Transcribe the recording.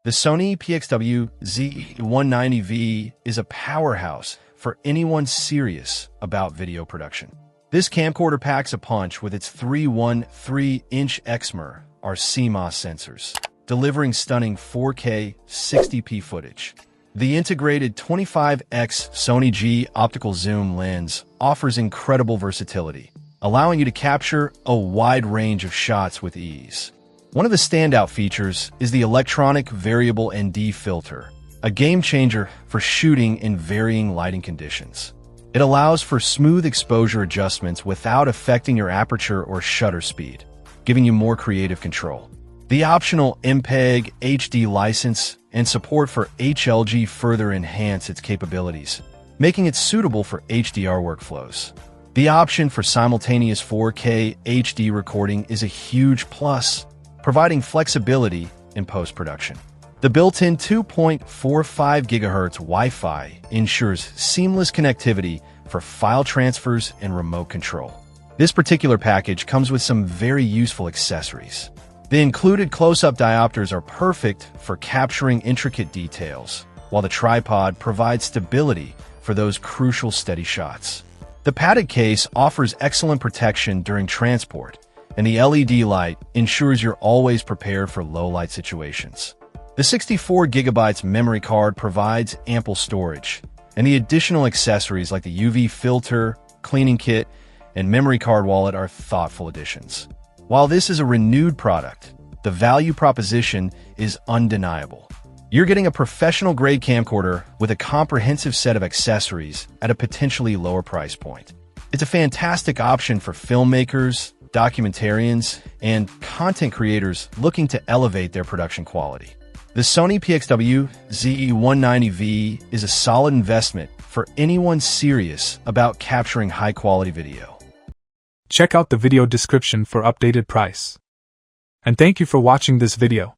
The Sony PXW-Z190V is a powerhouse for anyone serious about video production. This camcorder packs a punch with its 313-inch XMR or CMOS sensors, delivering stunning 4K 60p footage. The integrated 25x Sony G optical zoom lens offers incredible versatility, allowing you to capture a wide range of shots with ease. One of the standout features is the electronic variable ND filter, a game changer for shooting in varying lighting conditions. It allows for smooth exposure adjustments without affecting your aperture or shutter speed, giving you more creative control. The optional MPEG HD license and support for HLG further enhance its capabilities, making it suitable for HDR workflows. The option for simultaneous 4K HD recording is a huge plus, providing flexibility in post-production. The built-in 2.45 GHz Wi-Fi ensures seamless connectivity for file transfers and remote control. This particular package comes with some very useful accessories. The included close-up diopters are perfect for capturing intricate details, while the tripod provides stability for those crucial steady shots. The padded case offers excellent protection during transport, and the LED light ensures you're always prepared for low-light situations. The 64GB memory card provides ample storage, and the additional accessories like the UV filter, cleaning kit, and memory card wallet are thoughtful additions. While this is a renewed product, the value proposition is undeniable. You're getting a professional-grade camcorder with a comprehensive set of accessories at a potentially lower price point. It's a fantastic option for filmmakers, documentarians, and content creators looking to elevate their production quality. The Sony PXW-Z190V is a solid investment for anyone serious about capturing high-quality video. Check out the video description for updated price. And thank you for watching this video.